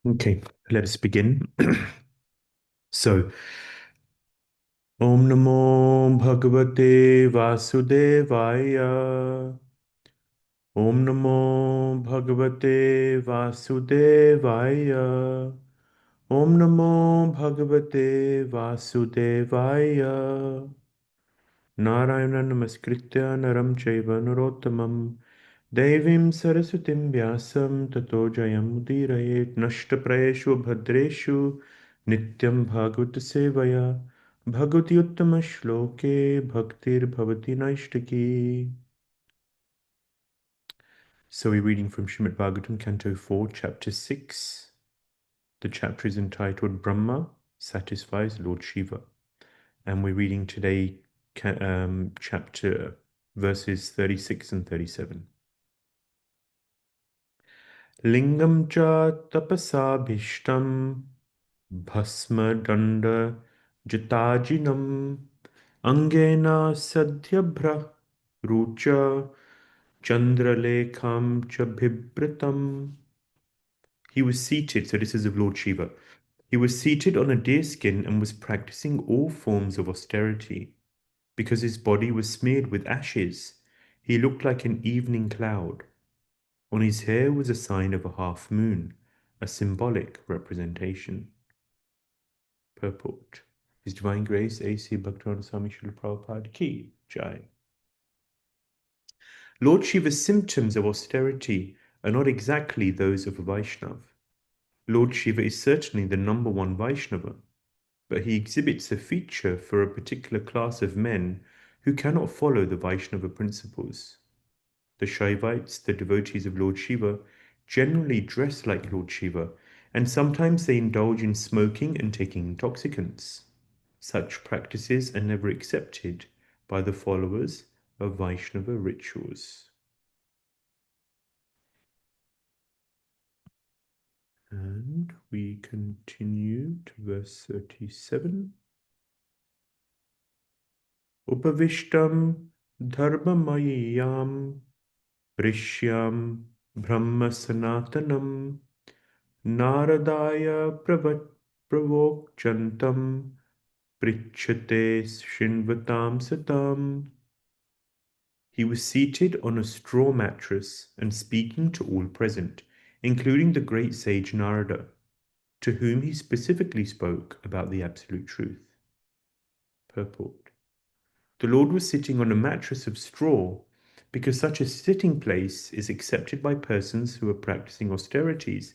Okay, let us begin. So, Om Namo Bhagavate Vasudevaya. Om Namo Bhagavate Vasudevaya. Om Namo Bhagavate Vasudevaya. Narayana Namaskritya Naram Chaiva Narottamam Devim Saraswatim Vyasam Tato Jayam Udirayet Nashtaprayeshu Bhadreshu Nityam Bhagavata Sevaya Bhagavati Uttama Shloke Bhaktir Bhavati Naishtaki. So we're reading from Srimad Bhagavatam, Canto 4, Chapter 6. The chapter is entitled Brahma Satisfies Lord Shiva. And we're reading today chapter verses 36 and 37. Lingam cha tapasabhishtam bhasma danda jatajinam angena sadhyabhra rucha chandralekham cha bhibratam. He was seated, so this is of Lord Shiva. He was seated on a deerskin and was practicing all forms of austerity. Because his body was smeared with ashes, he looked like an evening cloud. On his hair was a sign of a half moon, a symbolic representation. Purport. His Divine Grace A.C. Bhaktivinoda Swami Srila Prabhupada Ki Jai. Lord Shiva's symptoms of austerity are not exactly those of a Vaishnava. Lord Shiva is certainly the number one Vaishnava, but he exhibits a feature for a particular class of men who cannot follow the Vaishnava principles. The Shaivites, the devotees of Lord Shiva, generally dress like Lord Shiva, and sometimes they indulge in smoking and taking intoxicants. Such practices are never accepted by the followers of Vaishnava rituals. And we continue to verse 37. Upavishtam dharmamayam prishyam brahma sanatanam Naradaya pravokchantam prichate shinvatam satam. He was seated on a straw mattress and speaking to all present, including the great sage Narada, to whom he specifically spoke about the absolute truth. Purport. The Lord was sitting on a mattress of straw because such a sitting place is accepted by persons who are practicing austerities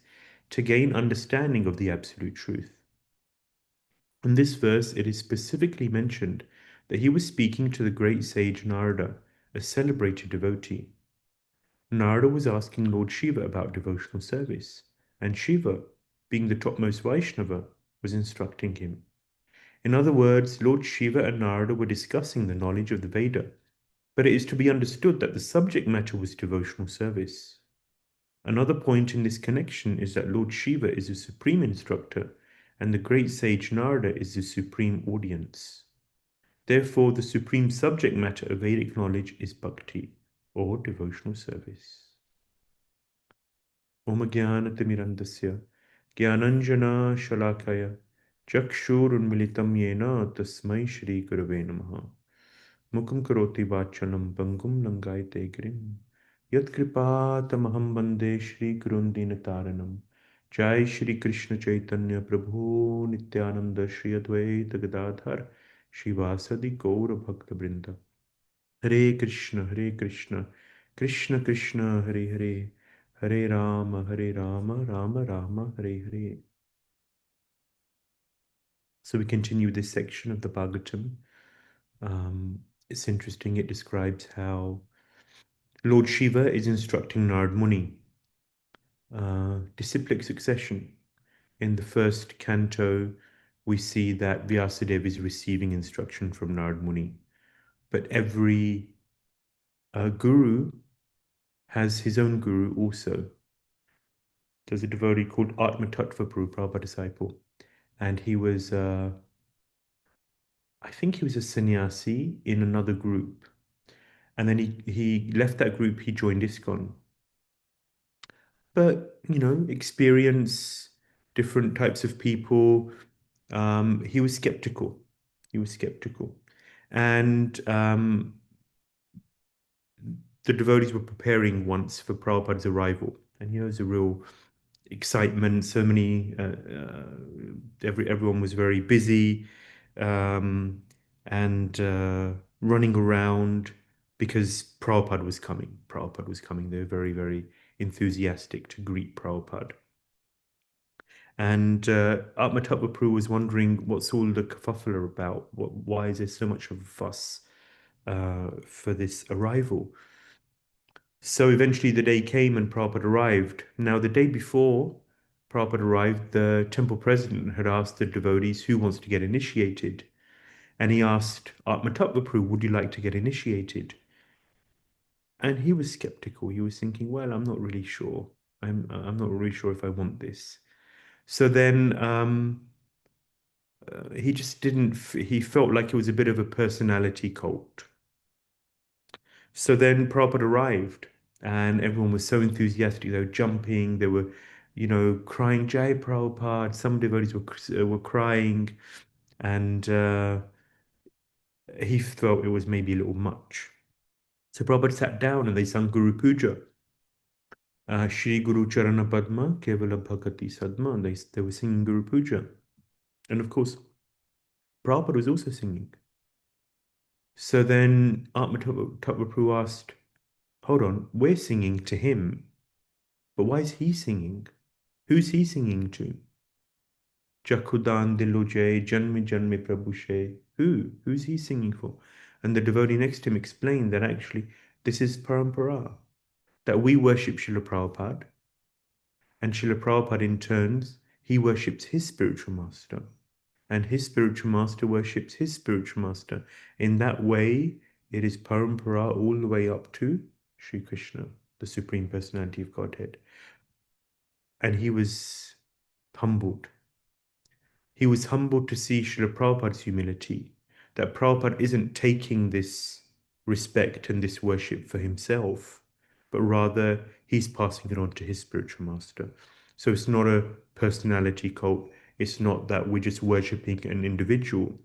to gain understanding of the absolute truth. In this verse, it is specifically mentioned that he was speaking to the great sage Narada, a celebrated devotee. Narada was asking Lord Shiva about devotional service, and Shiva, being the topmost Vaishnava, was instructing him. In other words, Lord Shiva and Narada were discussing the knowledge of the Veda, but it is to be understood that the subject matter was devotional service. Another point in this connection is that Lord Shiva is the supreme instructor, and the great sage Narada is the supreme audience. Therefore, the supreme subject matter of Vedic knowledge is bhakti, or devotional service. Om Jnanatimirandasya Jnananjana Shalakaya Chakshurunmilitam Yena Tasmai Shri Gurave Namaha Mukam Karoti Vachanam Bangum Langayate Grim Yat Kripatamaham Bande Shri Gurundinataranam Jai Shri Krishna Chaitanya Prabhu Nityananda Shri Advaita Gadadhar Shivasadi Gaura Bhakta Brinda Hare Krishna Krishna Krishna Hare Hare Hare Rama Rama Rama Hare Hare. So we continue this section of the Bhagavatam. It's interesting, it describes how Lord Shiva is instructing Narad Muni. Disciplic succession. In the first canto, we see that Vyasadeva is receiving instruction from Narad Muni. But every guru has his own guru also. There's a devotee called Atma Tattva Prabhupada disciple. And he was, I think he was a sannyasi in another group. And then he left that group, he joined ISKCON. But, experience different types of people. He was skeptical. He was skeptical. And the devotees were preparing once for Prabhupada's arrival. And there was a real excitement. So many, everyone was very busy um, and running around because Prabhupada was coming. Prabhupada was coming. They were very, very enthusiastic to greet Prabhupada. And Atmatapa Prabhu was wondering what's all the kerfuffle about? Why is there so much of a fuss for this arrival? So eventually the day came and Prabhupada arrived. Now, the day before Prabhupada arrived, the temple president had asked the devotees who wants to get initiated. And he asked Atmatapa Prabhu, would you like to get initiated? And he was skeptical. He was thinking, well, I'm not really sure. I'm not really sure if I want this. So then he just didn't, he felt like it was a bit of a personality cult. So then Prabhupada arrived and everyone was so enthusiastic. They were jumping, they were, crying, Jai Prabhupada. Some devotees were crying and he felt it was maybe a little much. So Prabhupada sat down and they sang Guru Puja. Shri Guru Charana Padma Kevala Bhakati Sadma. They were singing Guru Puja. And of course, Prabhupada was also singing. So then Atmatapa Prabhu asked, hold on, we're singing to him, but why is he singing? Who's he singing to? Jakudan Diloje Janme Janme Prabhushe. Who's he singing for? And the devotee next to him explained that actually this is parampara, that we worship Srila Prabhupada, and Srila Prabhupada in turns, he worships his spiritual master, and his spiritual master worships his spiritual master. In that way, it is parampara all the way up to Sri Krishna, the Supreme Personality of Godhead. And he was humbled. He was humbled to see Srila Prabhupada's humility, that Prabhupada isn't taking this respect and this worship for himself, but rather he's passing it on to his spiritual master. So it's not a personality cult. It's not that we're just worshipping an individual.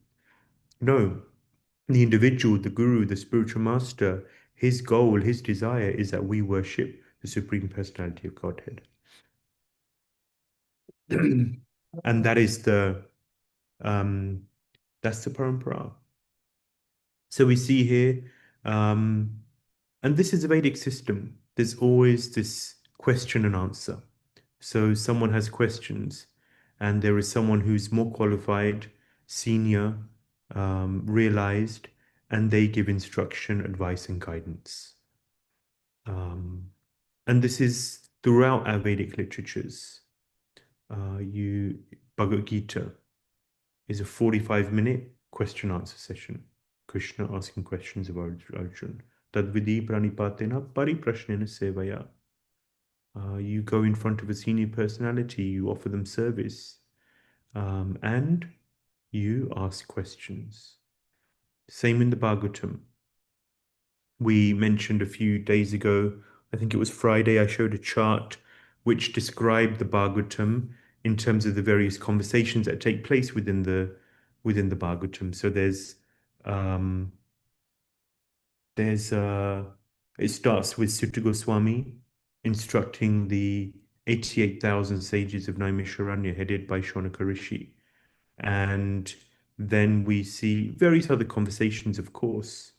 No, the individual, the guru, the spiritual master, his goal, his desire is that we worship the Supreme Personality of Godhead. And that is that's the parampara. So we see here, and this is a Vedic system. There's always this question and answer. So someone has questions, and there is someone who's more qualified, senior, realized, and they give instruction, advice, and guidance. And this is throughout our Vedic literatures. Bhagavad Gita is a 45-minute question answer session. Krishna asking questions of Arjuna. Tadvidi pranipatena pariprashnena sevaya. You go in front of a senior personality, you offer them service, and you ask questions. Same in the Bhagavatam. We mentioned a few days ago, I think it was Friday, I showed a chart which described the Bhagavatam in terms of the various conversations that take place within the Bhagavatam. So it starts with Sutta Goswami instructing the 88,000 sages of Naimisharanya headed by Shaunaka Rishi. And then we see various other conversations, of course,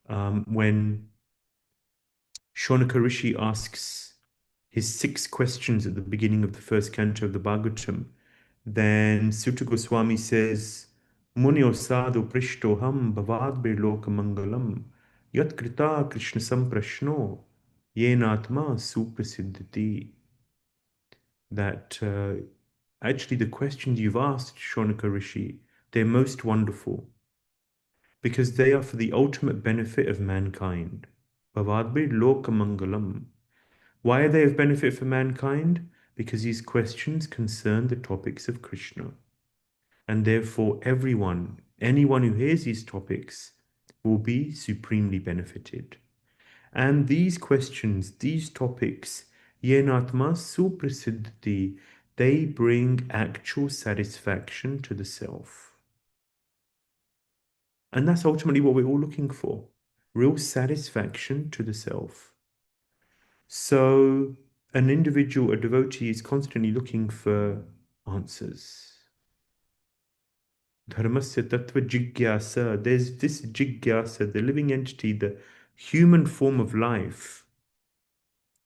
when Shaunaka Rishi asks his 6 questions at the beginning of the first canto of the Bhagavatam. Then Sutta Goswami says, Munyo sadhu prishtoham bhavadbir loka mangalam yat krita krishna samprashno yenatma suprasiddhati. That actually the questions you've asked, Shaunaka Rishi, they're most wonderful because they are for the ultimate benefit of mankind. Bhavadbir loka mangalam. Why are they of benefit for mankind? Because these questions concern the topics of Krishna. And therefore, anyone who hears these topics will be supremely benefited. And these questions, these topics, yenatma suprasiddhati, they bring actual satisfaction to the self. And that's ultimately what we're all looking for, real satisfaction to the self. So an individual, a devotee, is constantly looking for answers. Dharmasya tattva jigyasa. There's this jigyasa, the living entity, the human form of life,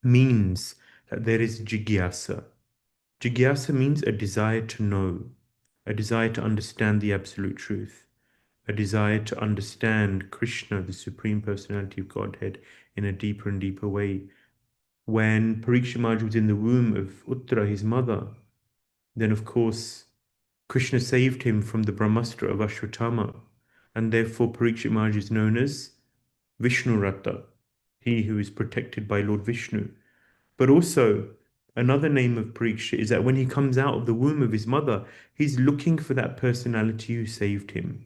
means that there is jigyasa. Jigyasa means a desire to know, a desire to understand the absolute truth, a desire to understand Krishna, the Supreme Personality of Godhead, in a deeper and deeper way. When Parikshit Maharaj was in the womb of Uttara, his mother, then of course Krishna saved him from the Brahmastra of Ashwatthama, and therefore Parikshit Maharaj is known as Vishnu Rata, he who is protected by Lord Vishnu. But also, another name of Parikshit is that when he comes out of the womb of his mother, he's looking for that personality who saved him.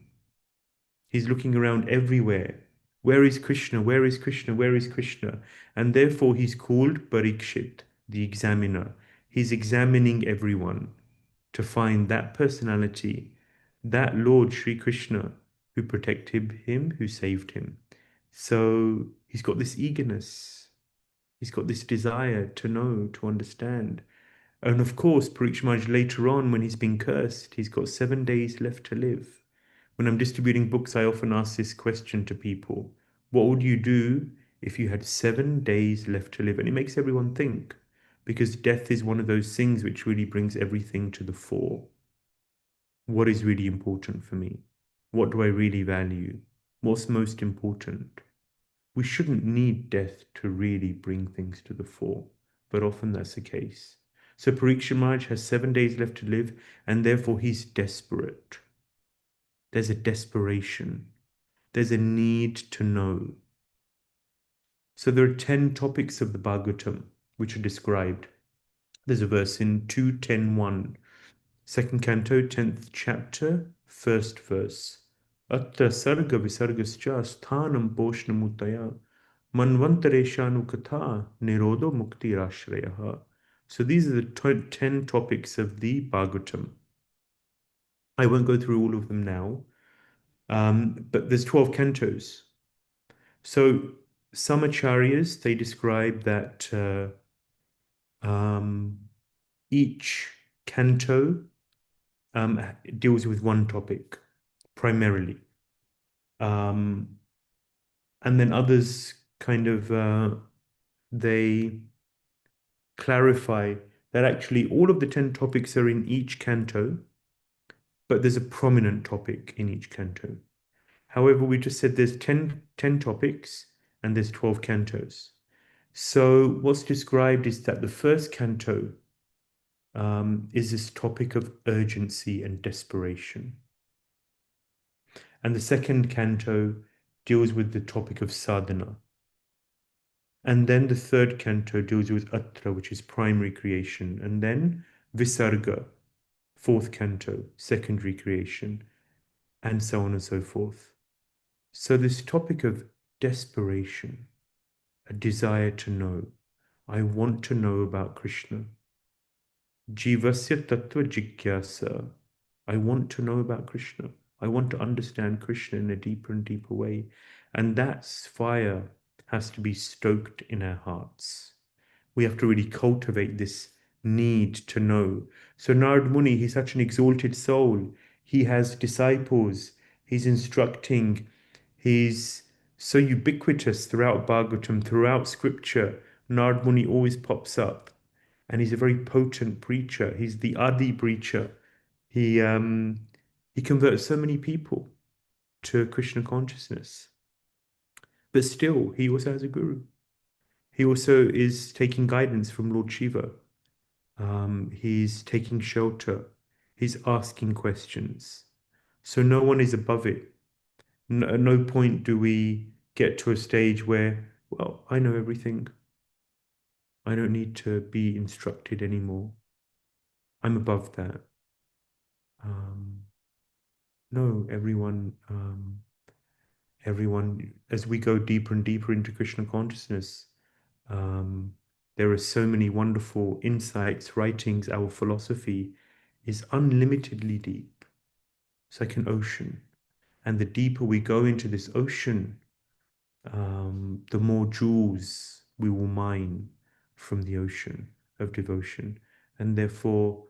He's looking around everywhere. Where is Krishna? Where is Krishna? Where is Krishna? And therefore he's called Parikshit, the examiner. He's examining everyone to find that personality, that Lord Sri Krishna who protected him, who saved him. So he's got this eagerness. He's got this desire to know, to understand. And of course, Parikshit Maharaj later on, when he's been cursed, he's got 7 days left to live. When I'm distributing books, I often ask this question to people. What would you do if you had 7 days left to live? And it makes everyone think, because death is one of those things which really brings everything to the fore. What is really important for me? What do I really value? What's most important? We shouldn't need death to really bring things to the fore, but often that's the case. So Parikshit Maharaj has 7 days left to live, and therefore he's desperate. There's a desperation. There's a need to know. So there are 10 topics of the Bhagavatam which are described. There's a verse in 2.10.1, second canto, 10th chapter, first verse. Atta sarga visargascha sthanam poshnamutaya manvantareshanu katha nirodho mukti rashrayaha. So these are the 10 topics of the Bhagavatam. I won't go through all of them now, but there's 12 cantos. So some acharyas, they describe that each canto deals with one topic primarily. And then others kind of, they clarify that actually all of the 10 topics are in each canto, but there's a prominent topic in each canto. However, we just said there's 10 topics and there's 12 cantos. So what's described is that the first canto is this topic of urgency and desperation. And the second canto deals with the topic of sadhana. And then the third canto deals with atra, which is primary creation. And then visarga, fourth canto, secondary creation, and so on and so forth. So this topic of desperation, a desire to know, I want to know about Krishna. Jivasya tattva jigyasa. I want to know about Krishna. I want to understand Krishna in a deeper and deeper way. And that fire has to be stoked in our hearts. We have to really cultivate this need to know. So Narad Muni, he's such an exalted soul. He has disciples. He's instructing. He's so ubiquitous throughout Bhagavatam, throughout scripture. Narad Muni always pops up. And he's a very potent preacher. He's the Adi preacher. He converts so many people to Krishna consciousness. But still, he also has a guru. He also is taking guidance from Lord Shiva. He's taking shelter. He's asking questions. So no one is above it. At no point do we get to a stage where, well, I know everything. I don't need to be instructed anymore. I'm above that. No, everyone, as we go deeper and deeper into Krishna consciousness, There are so many wonderful insights, writings. Our philosophy is unlimitedly deep. It's like an ocean. And the deeper we go into this ocean, the more jewels we will mine from the ocean of devotion. And therefore,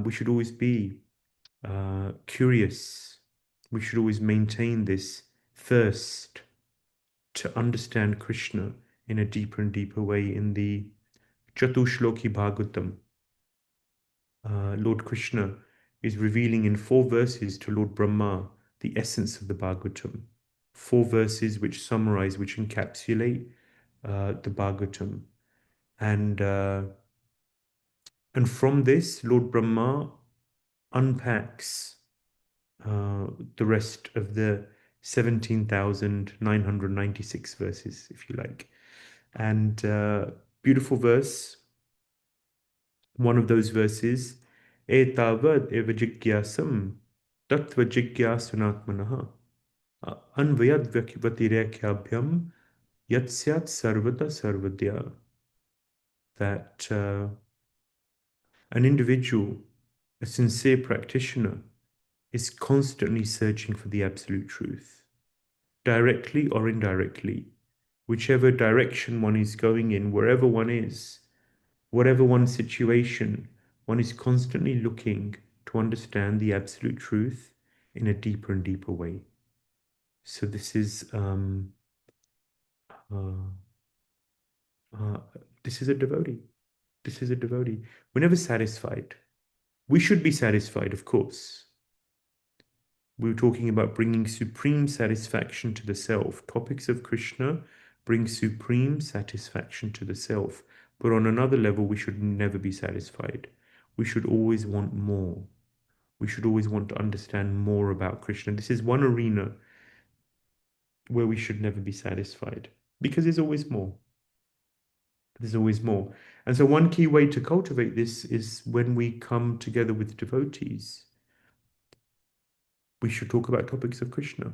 we should always be curious. We should always maintain this thirst to understand Krishna in a deeper and deeper way. In the Chatushloki Bhagavatam, Lord Krishna is revealing in 4 verses to Lord Brahma the essence of the Bhagavatam. 4 verses which summarize, which encapsulate the Bhagavatam. And from this, Lord Brahma unpacks the rest of the 17,996 verses, if you like. And beautiful verse, one of those verses, Etavad eva jigyasam tattva jigyasunatmanaha anvayad vatirekyabhyam yatsyat sarvata sarvadya. That an individual, a sincere practitioner, is constantly searching for the absolute truth, directly or indirectly, whichever direction one is going in, wherever one is, whatever one's situation, one is constantly looking to understand the absolute truth in a deeper and deeper way. So this is uh, uh, this is a devotee. This is a devotee. We're never satisfied. We should be satisfied, of course. We were talking about bringing supreme satisfaction to the self. Topics of Krishna bring supreme satisfaction to the self. But on another level, we should never be satisfied. We should always want more. We should always want to understand more about Krishna. This is one arena where we should never be satisfied because there's always more. There's always more. And so one key way to cultivate this is when we come together with devotees, we should talk about topics of Krishna.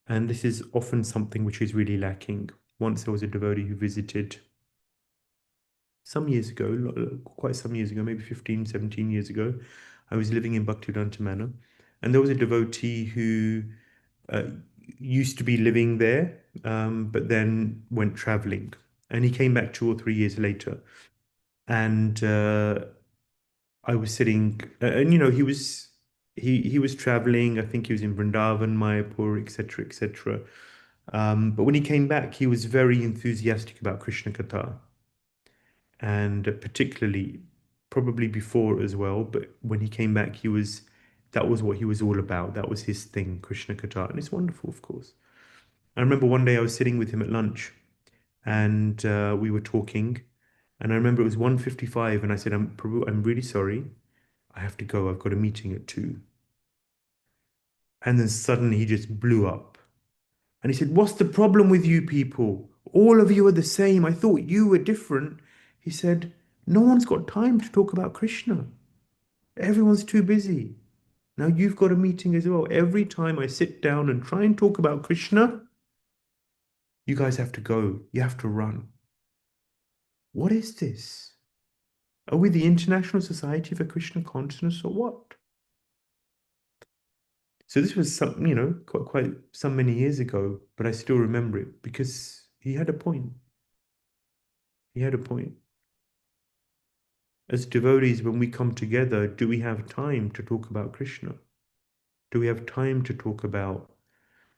And this is often something which is really lacking. Once there was a devotee who visited some years ago, quite some years ago, maybe 15, 17 years ago. I was living in Bhaktivedanta Manor, and there was a devotee who uh, used to be living there, but then went traveling. And he came back 2 or 3 years later. And I was sitting, and he was traveling. I think he was in Vrindavan, Mayapur, etc., etc. But when he came back, he was very enthusiastic about Krishna Katha, and particularly, probably before as well. But when he came back, that was what he was all about. That was his thing, Krishna Katha, and it's wonderful, of course. I remember one day I was sitting with him at lunch, and we were talking, and I remember it was 1:55, and I said, Prabhu, I'm really sorry. I have to go. I've got a meeting at 2. And then suddenly he just blew up. And he said, what's the problem with you people? All of you are the same. I thought you were different. He said, no one's got time to talk about Krishna. Everyone's too busy. Now you've got a meeting as well. Every time I sit down and try and talk about Krishna, you guys have to go. You have to run. What is this? Are we the International Society for Krishna Consciousness or what? So this was quite some many years ago, but I still remember it because he had a point. He had a point. As devotees, when we come together, do we have time to talk about Krishna? Do we have time to talk about?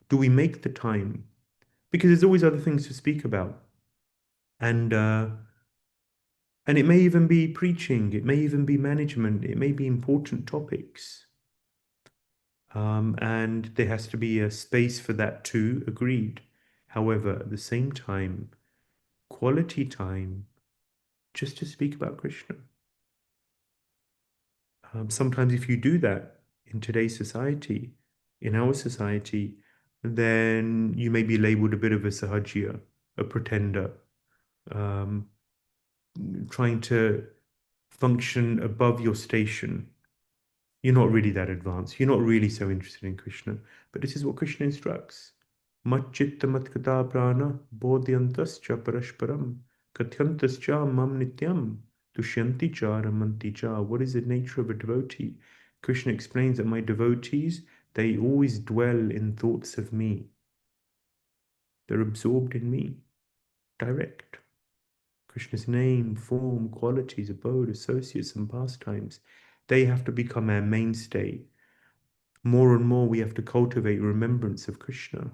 Do we make the time? Because there's always other things to speak about. And it may even be preaching, it may even be management, it may be important topics. And there has to be a space for that too, agreed. However, at the same time, quality time just to speak about Krishna. Sometimes if you do that in today's society, in our society, then you may be labeled a bit of a sahajya, a pretender, um, trying to function above your station. You're not really that advanced. You're not really so interested in Krishna. But this is what Krishna instructs. Mat chitta mat kata prana bodhyantascha parashparam Katyantascha mam nityam tushyanti cha ramanti cha. What is the nature of a devotee? Krishna explains that my devotees, they always dwell in thoughts of me. They're absorbed in me, direct. Krishna's name, form, qualities, abode, associates, and pastimes, they have to become our mainstay. More and more we have to cultivate remembrance of Krishna.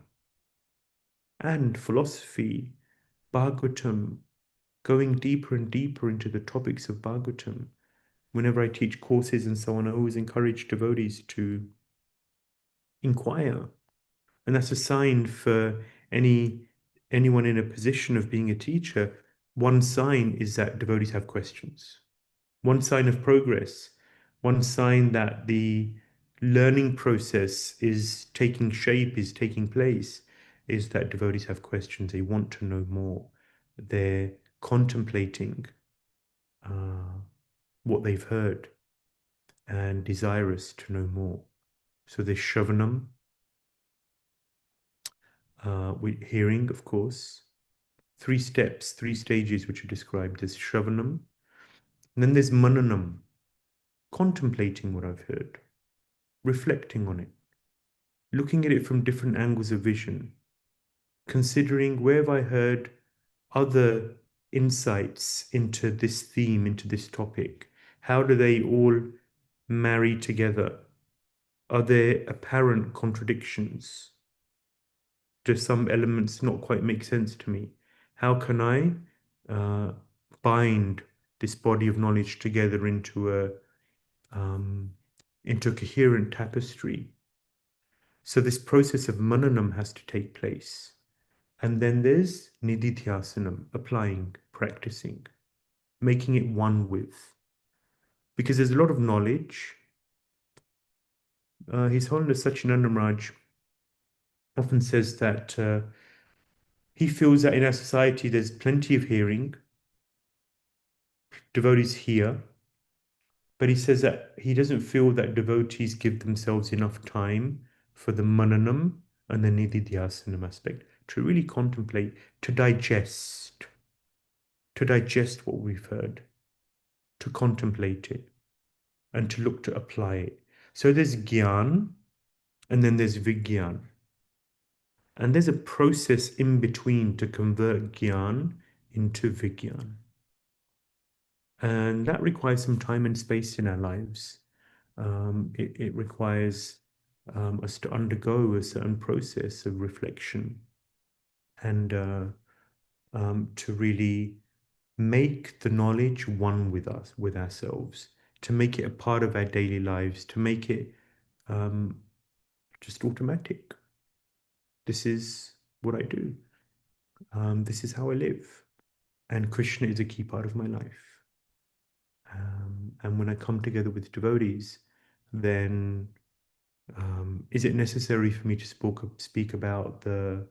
And philosophy, Bhagavatam, going deeper and deeper into the topics of Bhagavatam. Whenever I teach courses and so on, I always encourage devotees to inquire. And that's a sign for anyone in a position of being a teacher. One sign is that devotees have questions. One sign of progress, one sign that the learning process is taking shape, is taking place, is that devotees have questions. They want to know more. They're contemplating what they've heard and desirous to know more. So there's Shravanam, with hearing, of course. 3 steps, 3 stages which are described as Shravanam. And then there's Mananam, contemplating what I've heard, reflecting on it, looking at it from different angles of vision, considering where have I heard other insights into this theme, into this topic? How do they all marry together? Are there apparent contradictions? Do some elements not quite make sense to me? How can I bind this body of knowledge together into a coherent tapestry? So this process of mananam has to take place. And then there's nididhyasanam, applying, practicing, making it one with. Because there's a lot of knowledge. His Holiness Satchidananda Maharaj often says that he feels that in our society there's plenty of hearing, devotees hear, but he says that he doesn't feel that devotees give themselves enough time for the mananam and the nididhyasanam aspect, to really contemplate, to digest what we've heard, to contemplate it, and to look to apply it. So there's gyan, and then there's vigyan. And there's a process in between to convert gyan into vigyan. And that requires some time and space in our lives. It requires us to undergo a certain process of reflection and to really make the knowledge one with us, with ourselves, to make it a part of our daily lives, to make it just automatic. This is what I do. This is how I live. And Krishna is a key part of my life. And when I come together with devotees, then is it necessary for me to speak about the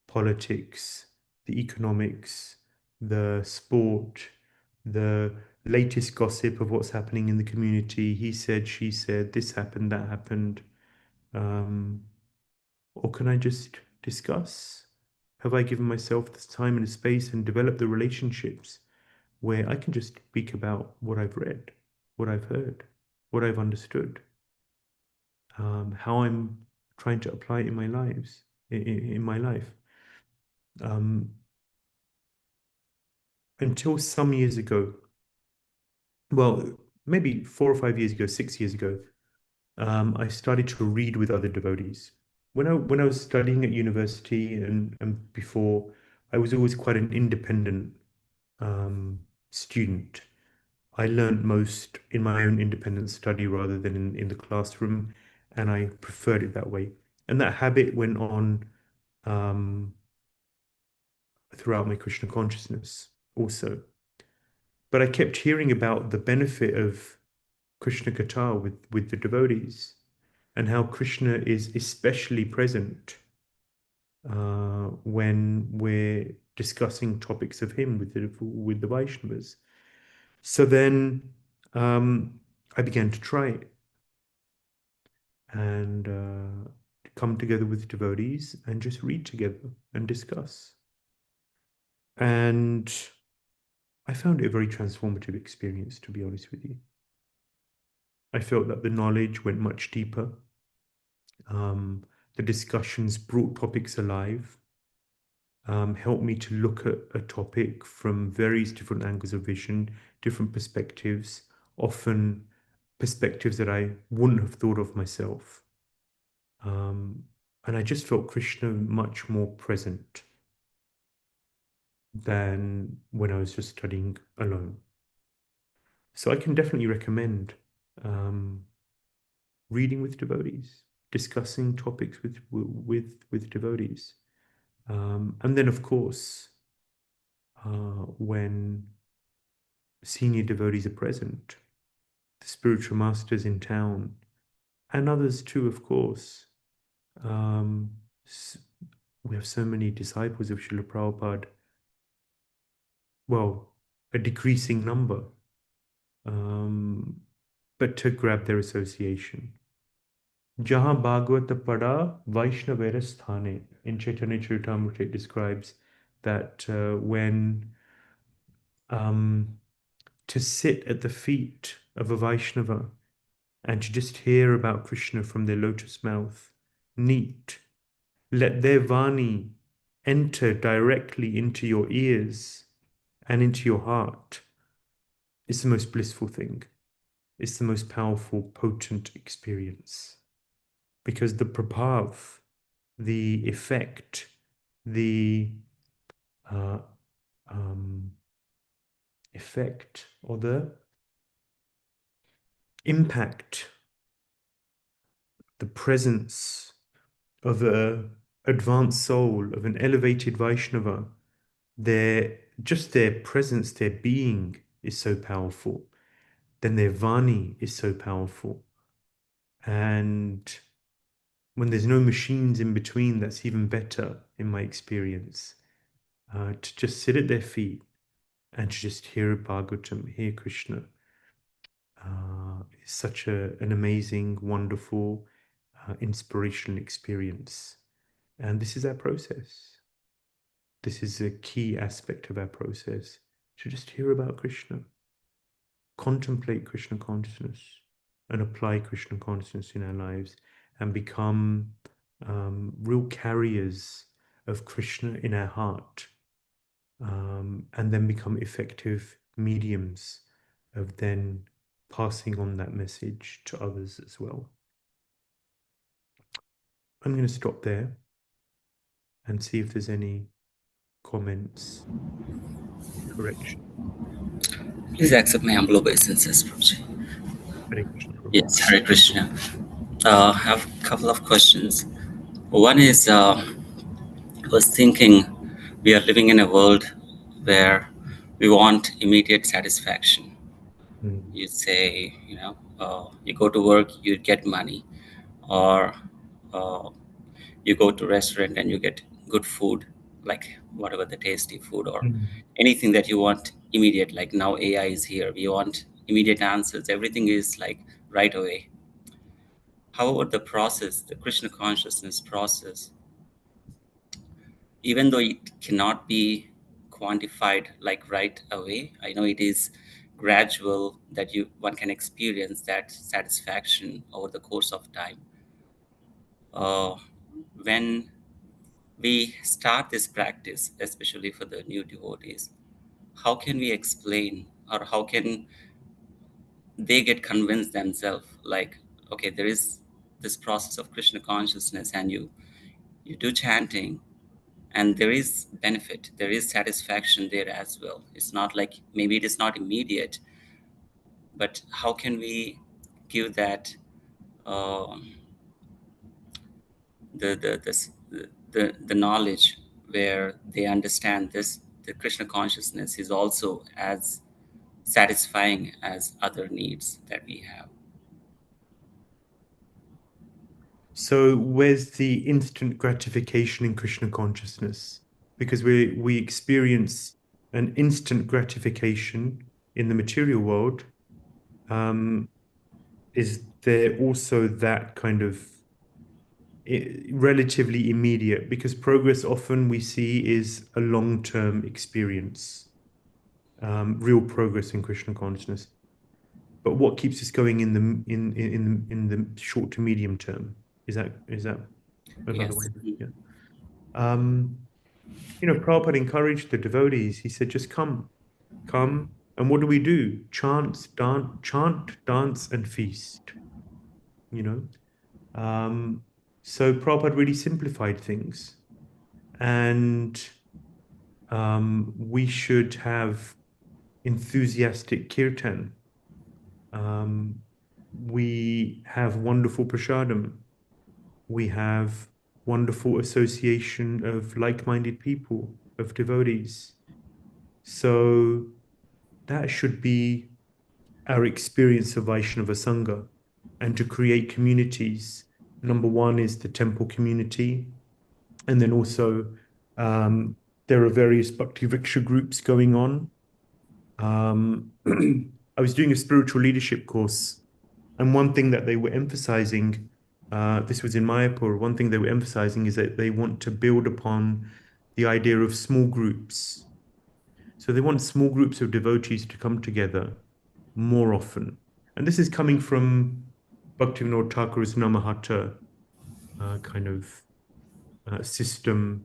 politics, the economics, the sport, the latest gossip of what's happening in the community? He said, she said, this happened, that happened. Or can I just discuss? Have I given myself the time and the space and developed the relationships where I can just speak about what I've read, what I've heard, what I've understood, how I'm trying to apply it in my lives, in my life. Until some years ago, well, maybe 4 or 5 years ago, 6 years ago, I started to read with other devotees. When I was studying at university and before, I was always quite an independent student. I learned most in my own independent study rather than in the classroom, and I preferred it that way. And that habit went on um, throughout my Krishna consciousness also. But I kept hearing about the benefit of Krishna Katha with the devotees and how Krishna is especially present when we're discussing topics of him with the Vaishnavas. So then I began to try it and come together with devotees and just read together and discuss. And I found it a very transformative experience, to be honest with you. I felt that the knowledge went much deeper. The discussions brought topics alive, helped me to look at a topic from various different angles of vision, different perspectives, often perspectives that I wouldn't have thought of myself. And I just felt Krishna much more present than when I was just studying alone. So I can definitely recommend um, reading with devotees, discussing topics with devotees, and then of course, when senior devotees are present, the spiritual masters in town, and others too, of course. Um, we have so many disciples of Srila Prabhupada. Well, a decreasing number, but to grab their association. Jahan Bhagavata Pada Vaishnavera Sthane. In Chaitanya Charitamrita, it describes that when to sit at the feet of a Vaishnava and to just hear about Krishna from their lotus mouth, neat. Let their Vani enter directly into your ears and into your heart. It's the most blissful thing. It's the most powerful, potent experience. Because the prabhav, the effect, the uh, effect or the impact, the presence of a advanced soul, of an elevated Vaishnava, their presence, their being is so powerful. Then their Vani is so powerful. And when there's no machines in between, that's even better in my experience. To just sit at their feet and to just hear Bhagavatam, hear Krishna, is such an amazing, wonderful, inspirational experience. And this is our process. This is a key aspect of our process, to just hear about Krishna, contemplate Krishna consciousness, and apply Krishna consciousness in our lives, and become real carriers of Krishna in our heart, and then become effective mediums of then passing on that message to others as well. I'm going to stop there and see if there's any comments, correction. Please accept my humble obeisances, Prabhuji. Hare Krishna, Prabhu. Yes, Hare Krishna. I have a couple of questions. One is, I was thinking we are living in a world where we want immediate satisfaction. You say, you go to work, you get money, or uh, you go to restaurant and you get good food, like whatever the tasty food or anything that you want immediate. Like now AI is here, we want immediate answers. Everything is like right away. However, the process, the Krishna consciousness process, even though it cannot be quantified like right away, I know it is gradual that you one can experience that satisfaction over the course of time. uh, when we start this practice, especially for the new devotees, how can we explain, or how can they get convinced themselves, like, okay, there is this process of Krishna consciousness, and you do chanting, and there is benefit, there is satisfaction there as well. It's not like, maybe it is not immediate, but how can we give that, um, the knowledge, where they understand this, the Krishna consciousness is also as satisfying as other needs that we have. So where's the instant gratification in Krishna consciousness? Because we experience an instant gratification in the material world. Is there also that kind of relatively immediate, because progress often we see is a long-term experience, real progress in Krishna consciousness. But what keeps us going in the short to medium term? Is that another way? Yes. Yeah. Um, Prabhupada encouraged the devotees. He said, just come, come. And what do we do? Chant, dance, and feast, you know? So Prabhupada really simplified things. And we should have enthusiastic kirtan. Um, we have wonderful prasadam. We have wonderful association of like-minded people, of devotees. So that should be our experience of Vaishnava Sangha. And to create communities, number one is the temple community. And then also there are various Bhakti Vriksha groups going on. I was doing a spiritual leadership course, and one thing that they were emphasizing, this was in Mayapur, one thing they were emphasizing is that they want to build upon the idea of small groups. So they want small groups of devotees to come together more often. And this is coming from Bhaktivinoda Thakur's Namahata kind of system.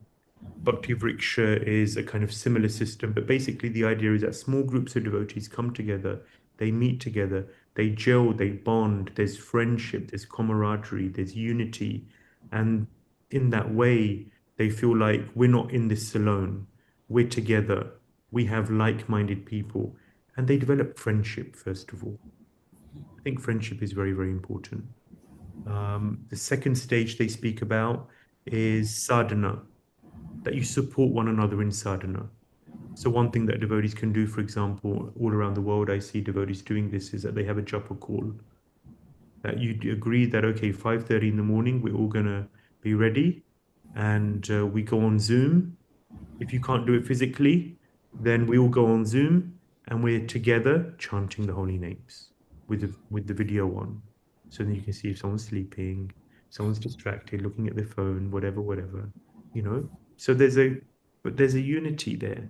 Bhakti Vriksha is a kind of similar system, but basically the idea is that small groups of devotees come together, they meet together, they gel, they bond, there's friendship, there's camaraderie, there's unity. And in that way, they feel like we're not in this alone, we're together, we have like-minded people. And they develop friendship, first of all. I think friendship is very, very important. The second stage they speak about is sadhana, that you support one another in sadhana. So one thing that devotees can do, for example, all around the world, I see devotees doing this, is that they have a japa call. That you agree that, okay, 5:30 in the morning, we're all gonna be ready, and we go on Zoom. If you can't do it physically, then we all go on Zoom and we're together chanting the holy names with the video on. So then you can see if someone's sleeping, someone's distracted, looking at their phone, whatever, whatever, you know. So there's a unity there.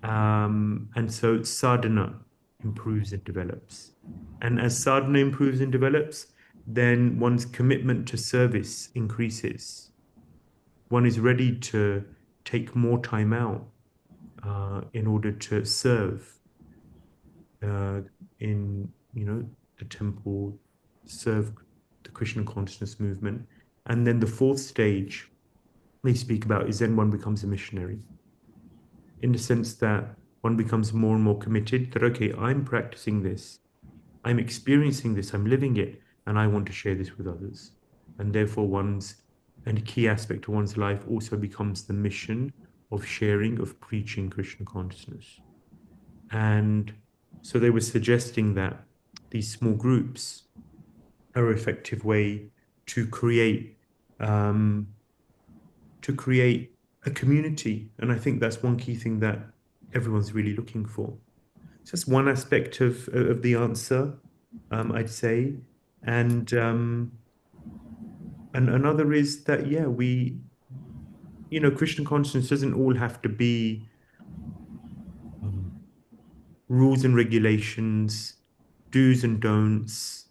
And so sadhana improves and develops. And as sadhana improves and develops, then one's commitment to service increases. One is ready to take more time out in order to serve uh, in, the temple, serve the Krishna consciousness movement. And then the fourth stage they speak about is then one becomes a missionary, in the sense that one becomes more and more committed that, okay, I'm practicing this, I'm experiencing this, I'm living it, and I want to share this with others. And therefore, and a key aspect of one's life also becomes the mission of sharing, of preaching Krishna consciousness. And so they were suggesting that these small groups are an effective way to create um, a community. And I think that's one key thing that everyone's really looking for. So that's one aspect of the answer, I'd say. And another is that, yeah, Christian consciousness doesn't all have to be um, rules and regulations, do's and don'ts,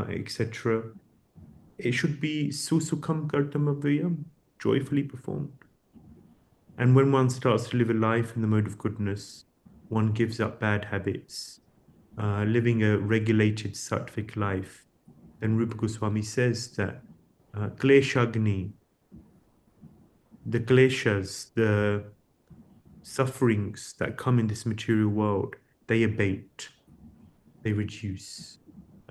etc. It should be susukam kartamavayam, joyfully performed. And when one starts to live a life in the mode of goodness, one gives up bad habits, living a regulated sattvic life. Then Rupa Goswami says that kleshagni, the kleshas, the sufferings that come in this material world, they abate, they reduce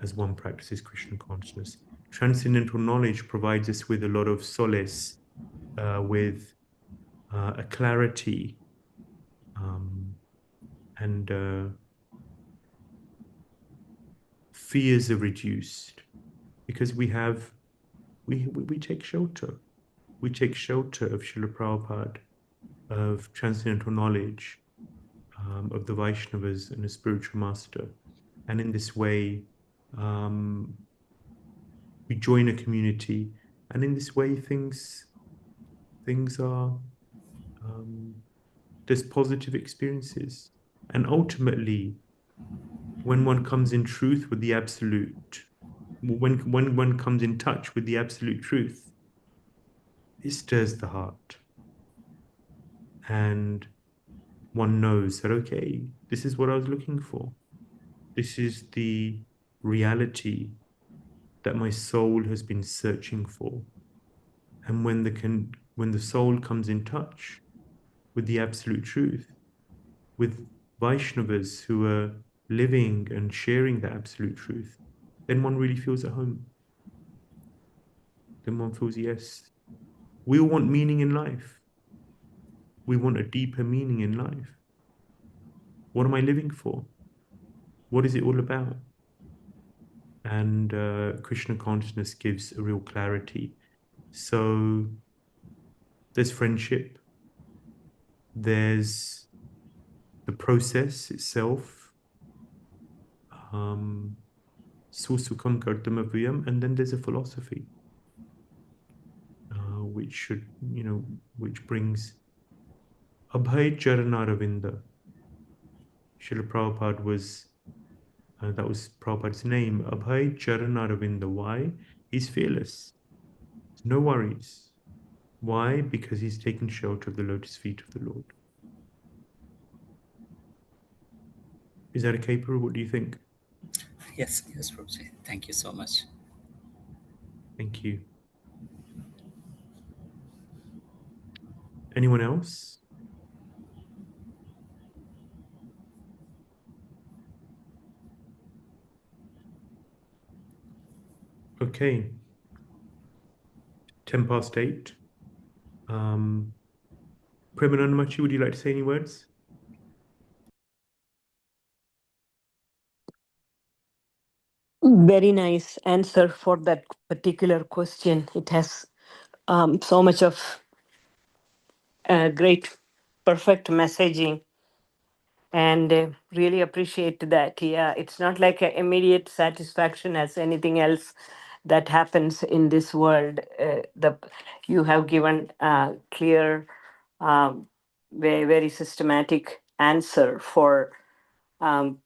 as one practices Krishna consciousness. Transcendental knowledge provides us with a lot of solace, with a clarity, um, and fears are reduced because we take shelter. We take shelter of Srila Prabhupada, of transcendental knowledge, of the Vaishnavas and a spiritual master. And in this way, we join a community And in this way, things are, there's positive experiences. And ultimately, when one comes in truth with the absolute, when one comes in touch with the absolute truth, it stirs the heart. And one knows that, okay, this is what I was looking for. This is the reality that my soul has been searching for. And when the soul comes in touch with the absolute truth, with Vaishnavas who are living and sharing the absolute truth, then one really feels at home. Then one feels, yes, we all want meaning in life. We want a deeper meaning in life. What am I living for? What is it all about? And Krishna consciousness gives a real clarity. So there's friendship, there's the process itself, um, susukam kartamaviyam, and then there's a philosophy, which should, which brings Abhay Charanaravinda. Srila Prabhupada that was Prabhupada's name, Abhay Charanaravinda. Why? He's fearless. No worries. Why? Because he's taken shelter of the lotus feet of the Lord. Is that okay, Prabhu? What do you think? Yes, yes, Prabhuji. Thank you so much. Thank you. Anyone else? Okay. 8:10. Premanandamachi, would you like to say any words? Very nice answer for that particular question. It has so much of great, perfect messaging, and really appreciate that. Yeah, it's not like an immediate satisfaction as anything else that happens in this world. The You have given a clear, very very systematic answer for um,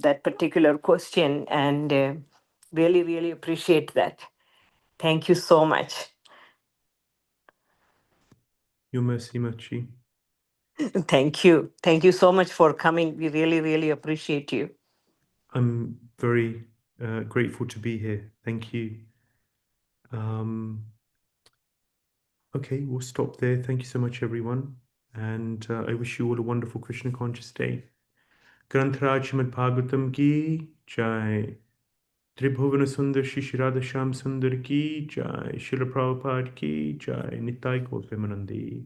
that particular question, and really really appreciate that. Thank you so much. Your mercy, Machi. Thank you. Thank you so much for coming. We really, really appreciate you. I'm very grateful to be here. Thank you. Um, okay, we'll stop there. Thank you so much, everyone. And I wish you all a wonderful Krishna conscious day. Grantaraj Srimad Bhagavatam ki jai. Tribhuvana Sundar Shri Shri Radha Shyam Sundar ki jai. Srila Prabhupada ki jai. Nitai Gaur Premanande.